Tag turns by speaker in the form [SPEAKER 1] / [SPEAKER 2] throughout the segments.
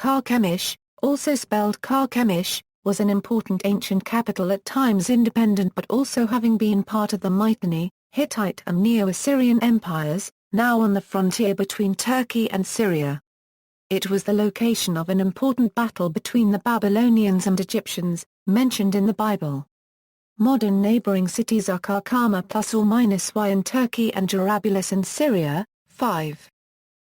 [SPEAKER 1] Karkemish, also spelled Karkemish, was an important ancient capital at times independent but also having been part of the Mitanni, Hittite and Neo-Assyrian empires, now on the frontier between Turkey and Syria. It was the location of an important battle between the Babylonians and Egyptians, mentioned in the Bible. Modern neighbouring cities are Karkamış ±y in Turkey and Jarabulus in Syria. 5.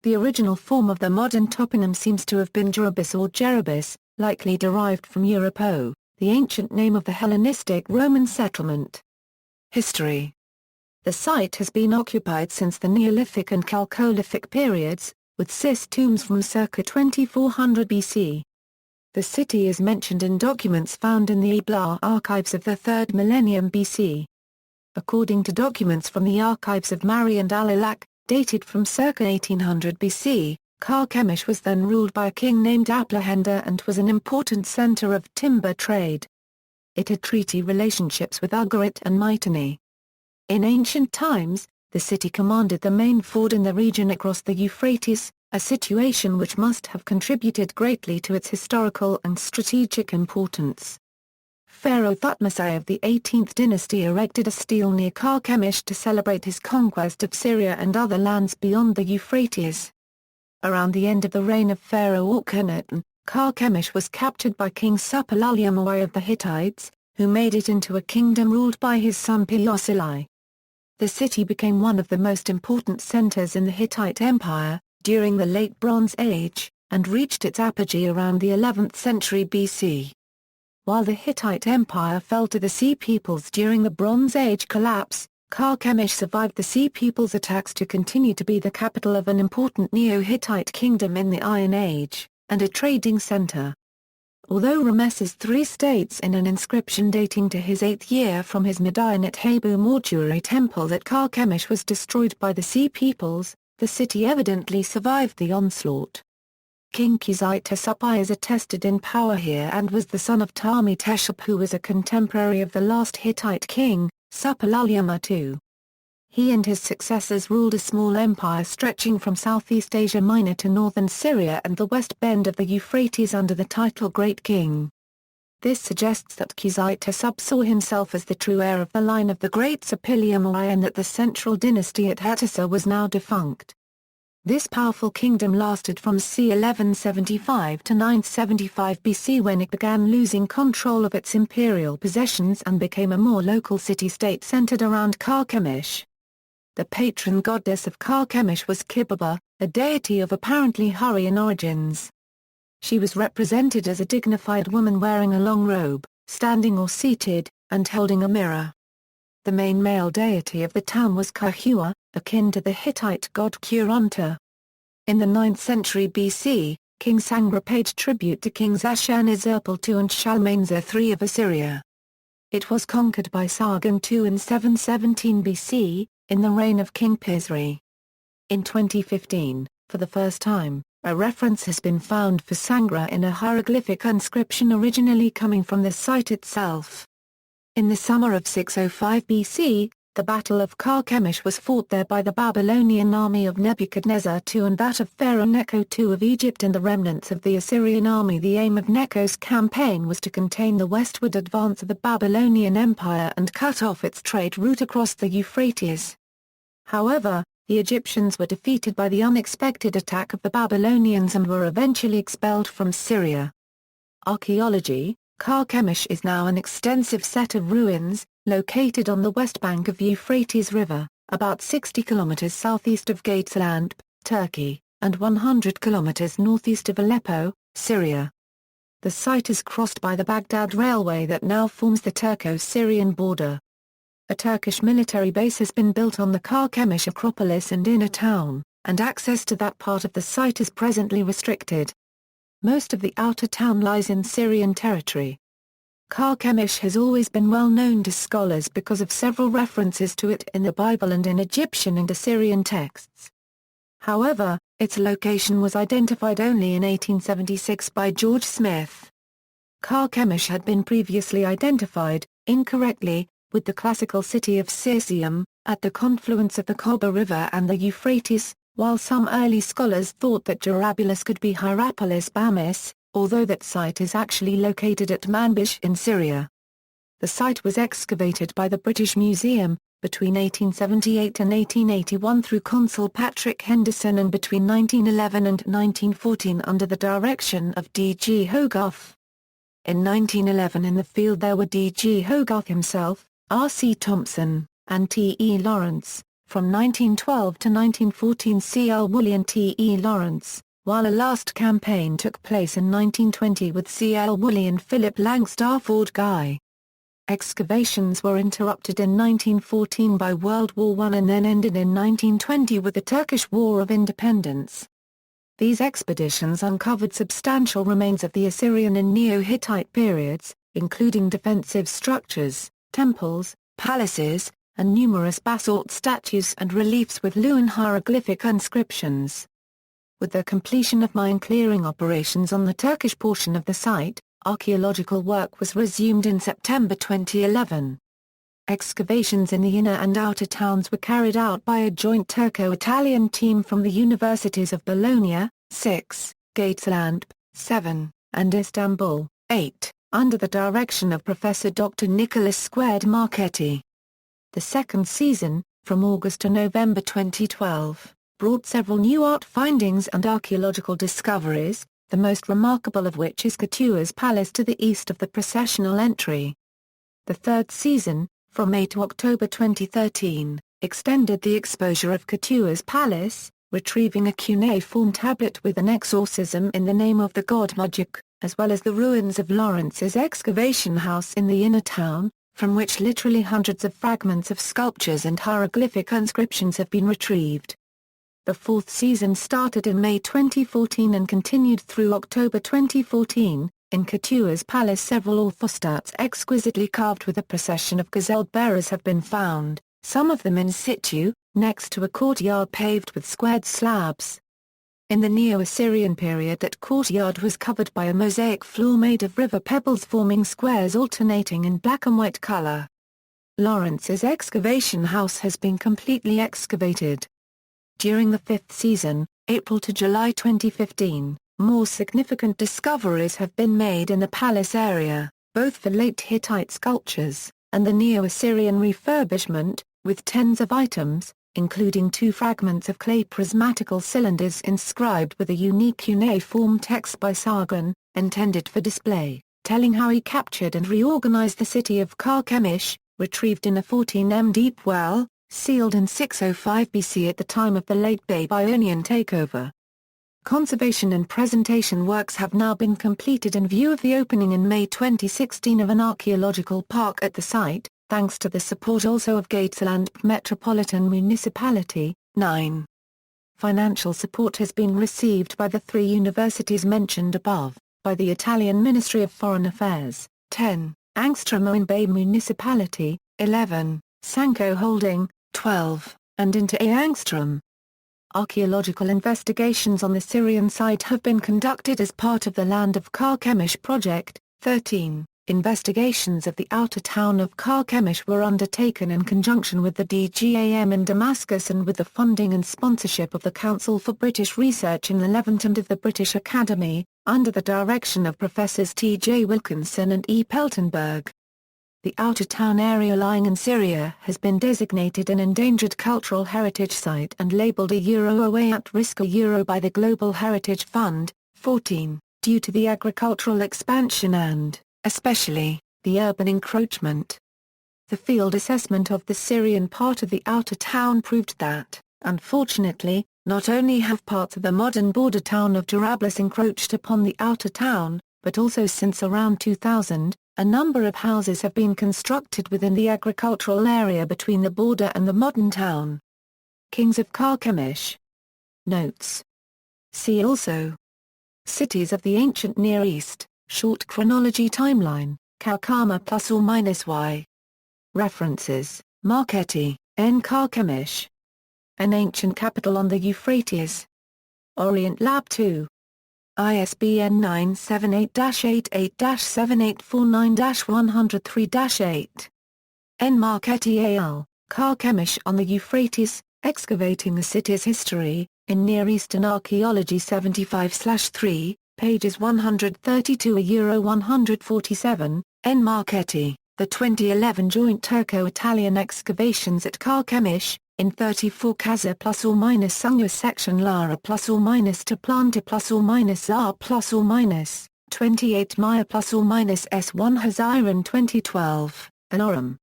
[SPEAKER 1] The original form of the modern toponym seems to have been Djerabis or Jerabis, likely derived from Europos, the ancient name of the Hellenistic-Roman settlement. History. The site has been occupied since the Neolithic and Chalcolithic periods, with Cis tombs from circa 2400 BC. The city is mentioned in documents found in the Ebla archives of the 3rd millennium BC. According to documents from the archives of Mari and Al-Ilak, dated from circa 1800 BC, Karkemish was then ruled by a king named Aplahenda and was an important centre of timber trade. It had treaty relationships with Ugarit and Mitanni. In ancient times, the city commanded the main ford in the region across the Euphrates, a situation which must have contributed greatly to its historical and strategic importance. Pharaoh Thutmose of the 18th dynasty erected a stele near Karkemish to celebrate his conquest of Syria and other lands beyond the Euphrates. Around the end of the reign of Pharaoh Akhenaten, Karkemish was captured by King Suppiluliuma I of the Hittites, who made it into a kingdom ruled by his son Piyaselir. The city became one of the most important centers in the Hittite Empire, during the Late Bronze Age, and reached its apogee around the 11th century BC. While the Hittite Empire fell to the Sea Peoples during the Bronze Age collapse, Karkemish survived the Sea Peoples' attacks to continue to be the capital of an important Neo-Hittite kingdom in the Iron Age, and a trading center. Although Ramesses III states in an inscription dating to his 8th year from his Medinet Habu mortuary temple that Karkemish was destroyed by the Sea Peoples, the city evidently survived the onslaught. King Khizit-Tesupi is attested in power here and was the son of Tami-Teshub, who was a contemporary of the last Hittite king, Suppiluliuma II. He and his successors ruled a small empire stretching from Southeast Asia Minor to northern Syria and the west bend of the Euphrates under the title Great King. This suggests that Khizit-Tesub saw himself as the true heir of the line of the great Suppiluliuma I and that the central dynasty at Hattusa was now defunct. This powerful kingdom lasted from c. 1175 to 975 BC, when it began losing control of its imperial possessions and became a more local city-state centered around Karkemish. The patron goddess of Karkemish was Kibaba, a deity of apparently Hurrian origins. She was represented as a dignified woman wearing a long robe, standing or seated, and holding a mirror. The main male deity of the town was Kahua, akin to the Hittite god Kuronta. In the 9th century BC, King Sangra paid tribute to kings Ashurnizirpal II and Shalmaneser III of Assyria. It was conquered by Sargon II in 717 BC, in the reign of King Pisri. In 2015, for the first time, a reference has been found for Sangra in a hieroglyphic inscription originally coming from the site itself. In the summer of 605 BC, the Battle of Karkemish was fought there by the Babylonian army of Nebuchadnezzar II and that of Pharaoh Necho II of Egypt and the remnants of the Assyrian army. The aim of Necho's campaign was to contain the westward advance of the Babylonian Empire and cut off its trade route across the Euphrates. However, the Egyptians were defeated by the unexpected attack of the Babylonians and were eventually expelled from Syria. Archaeology. Karkemish is now an extensive set of ruins, located on the west bank of Euphrates River, about 60 kilometers southeast of Gaziantep, Turkey, and 100 kilometers northeast of Aleppo, Syria. The site is crossed by the Baghdad Railway that now forms the Turco-Syrian border. A Turkish military base has been built on the Karkemish Acropolis and inner town, and access to that part of the site is presently restricted. Most of the outer town lies in Syrian territory. Karkemish has always been well known to scholars because of several references to it in the Bible and in Egyptian and Assyrian texts. However, its location was identified only in 1876 by George Smith. Karkemish had been previously identified, incorrectly, with the classical city of Circeum, at the confluence of the Koba River and the Euphrates, While some early scholars thought that Djerabulus could be Hierapolis Bamis, although that site is actually located at Manbij in Syria. The site was excavated by the British Museum, between 1878 and 1881 through Consul Patrick Henderson and between 1911 and 1914 under the direction of D.G. Hogarth. In 1911 in the field there were D.G. Hogarth himself, R.C. Thompson, and T.E. Lawrence, from 1912 to 1914 C.L. Woolley and T.E. Lawrence, while a last campaign took place in 1920 with C.L. Woolley and Philip Lang Stafford Guy. Excavations were interrupted in 1914 by World War I and then ended in 1920 with the Turkish War of Independence. These expeditions uncovered substantial remains of the Assyrian and Neo-Hittite periods, including defensive structures, temples, palaces, and numerous basalt statues and reliefs with Luwian hieroglyphic inscriptions. With the completion of mine-clearing operations on the Turkish portion of the site, archaeological work was resumed in September 2011. Excavations in the inner and outer towns were carried out by a joint Turco-Italian team from the universities of Bologna, 6, Gaetland, 7, and Istanbul, 8, under the direction of Professor Dr. Nicholas Marchetti. The second season, from August to November 2012, brought several new art findings and archaeological discoveries, the most remarkable of which is Katua's Palace to the east of the processional entry. The third season, from May to October 2013, extended the exposure of Katua's Palace, retrieving a cuneiform tablet with an exorcism in the name of the god Marduk, as well as the ruins of Lawrence's excavation house in the inner town, from which literally hundreds of fragments of sculptures and hieroglyphic inscriptions have been retrieved. The fourth season started in May 2014 and continued through October 2014. In Katua's Palace several orthostats exquisitely carved with a procession of gazelle bearers have been found, some of them in situ, next to a courtyard paved with squared slabs. In the Neo-Assyrian period that courtyard was covered by a mosaic floor made of river pebbles forming squares alternating in black and white color. Lawrence's excavation house has been completely excavated. During the fifth season, April to July 2015, more significant discoveries have been made in the palace area, both for late Hittite sculptures, and the Neo-Assyrian refurbishment, with tens of items, including 2 fragments of clay prismatical cylinders inscribed with a unique cuneiform text by Sargon, intended for display, telling how he captured and reorganized the city of Karkemish, retrieved in a 14 m deep well, sealed in 605 BC at the time of the late Babylonian takeover. Conservation and presentation works have now been completed in view of the opening in May 2016 of an archaeological park at the site, thanks to the support also of Gaetland Metropolitan Municipality. 9. Financial support has been received by the 3 universities mentioned above, by the Italian Ministry of Foreign Affairs. 10. Angstrom in Bay Municipality. 11. Sanko Holding. 12, and into A. Angstrom. Archaeological investigations on the Syrian site have been conducted as part of the Land of Karkemish project. 13. Investigations of the outer town of Karkemish were undertaken in conjunction with the DGAM in Damascus and with the funding and sponsorship of the Council for British Research in the Levant and of the British Academy, under the direction of Professors T. J. Wilkinson and E. Peltenberg. The outer town area lying in Syria has been designated an endangered cultural heritage site and labelled a Away at Risk by the Global Heritage Fund. 14, due to the agricultural expansion and, especially, the urban encroachment. The field assessment of the Syrian part of the outer town proved that, unfortunately, not only have parts of the modern border town of Djerabis encroached upon the outer town, but also since around 2000, a number of houses have been constructed within the agricultural area between the border and the modern town. Kings of Karkemish. Notes. See also: Cities of the Ancient Near East, Short Chronology Timeline, Karkama ±Y. References: Marchetti, N. Karkemish. An Ancient Capital on the Euphrates. Orient Lab 2. ISBN 978-88-7849-103-8. N. Marchetti al., Karkemish on the Euphrates, Excavating the City's History, in Near Eastern Archaeology 75/3, pages 132 a 147, N. Marchetti, the 2011 joint Turco-Italian excavations at Karkemish, in 34 Casa ± Sunga section Lara ± to Planta ± Zar ± 28 Maya ± S1 Haziran 2012, Anorum.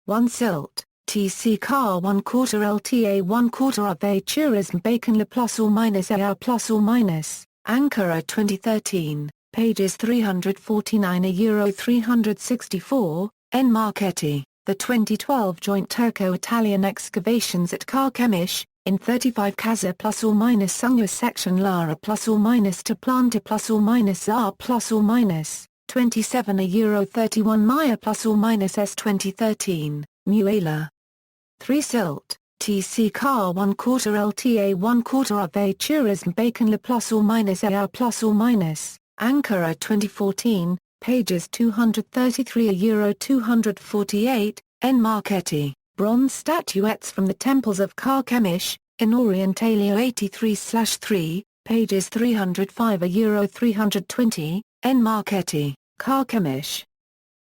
[SPEAKER 1] 1 Silt, TC Car 1/4 LTA 1/4 Ave Tourism Bacon La ± AR ± Ankara 2013, pages 349 a 364, N. Marchetti, the 2012 joint Turco-Italian excavations at Karkemish, in 35 Casa ± Sunga section Lara ± to Planta ± Zar ± 27 a 31 Maya ± S 2013, Muela. 3 Silt, TC Car 1/4 LTA 1/4 Ave Tourism Bacon La ± AR ± Ankara 2014, pages 233 a 248, N. Marchetti, bronze statuettes from the temples of Karkemish, in Orientalia 83/3, pages 305 a 320, N. Marchetti, Karkemish.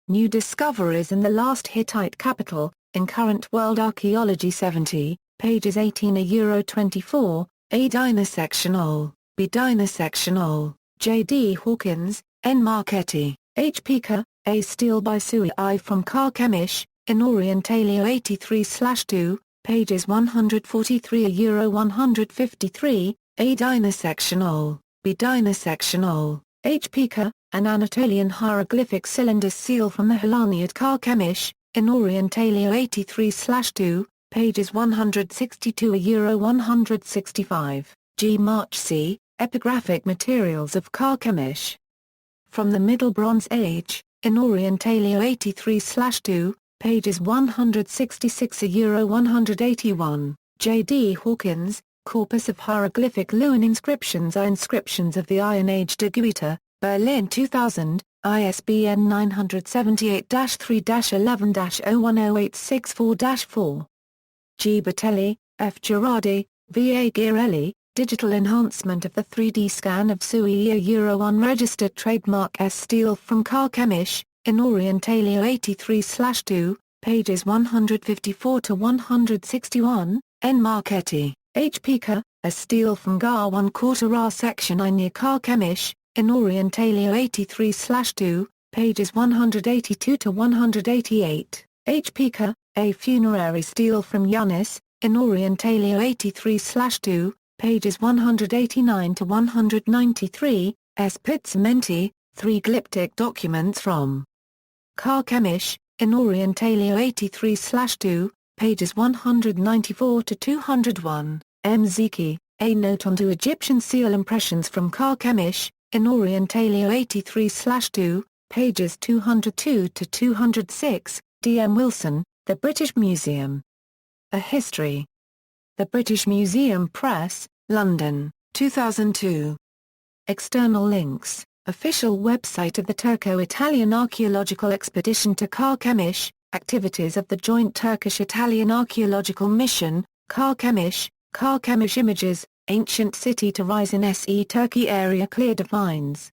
[SPEAKER 1] New discoveries in the last Hittite capital, in Current World Archaeology 70, pages 18 a 24, A. Disectional, B. Disectional, J. D. Hawkins, N. Marchetti, H. Pica, A. Steel by Sui I from Karkemish, in Orientalia 83/2, pages 143 a 153, A. Disectional, B. Disectional, H. Pica, an Anatolian hieroglyphic cylinder seal from the Helani at Karkemish, in Orientalia 83/2, pages 162 a 165, G. Marchesi, Epigraphic Materials of Karkemish. From the Middle Bronze Age, in Orientalia 83/2, pages 166 a 181, J. D. Hawkins, Corpus of Hieroglyphic Luan Inscriptions are inscriptions of the Iron Age de Guita, Berlin 2000, ISBN 978-3-11-010864-4. G. Batelli, F. Girardi, V. A. Ghirelli, Digital Enhancement of the 3D Scan of Sui a unregistered trademark S. Steel from Karkemish, in Orientalia 83/2, pages 154 to 161, N. Marchetti, H. Pica, a steel from Gar 1/4 R section I near Karkemish, in Orientalia 83/2, pages 182 to 188, H. Pica, a funerary steel from Yunis, in Orientalia 83/2, pages 189 to 193, S. Pizzamenti, 3 glyptic documents from Karkemish, in Orientalia 83/2, pages 194 to 201, M. Zeki, a note onto Egyptian seal impressions from Karkemish, in Orientalia 83/2, pages 202 to 206, D. M. Wilson, The British Museum. A History. The British Museum Press, London, 2002. External links. Official website of the Turco-Italian Archaeological Expedition to Karkemish, activities of the joint Turkish-Italian Archaeological Mission, Karkemish, Karkemish images, ancient city to rise in SE Turkey area cleared of mines.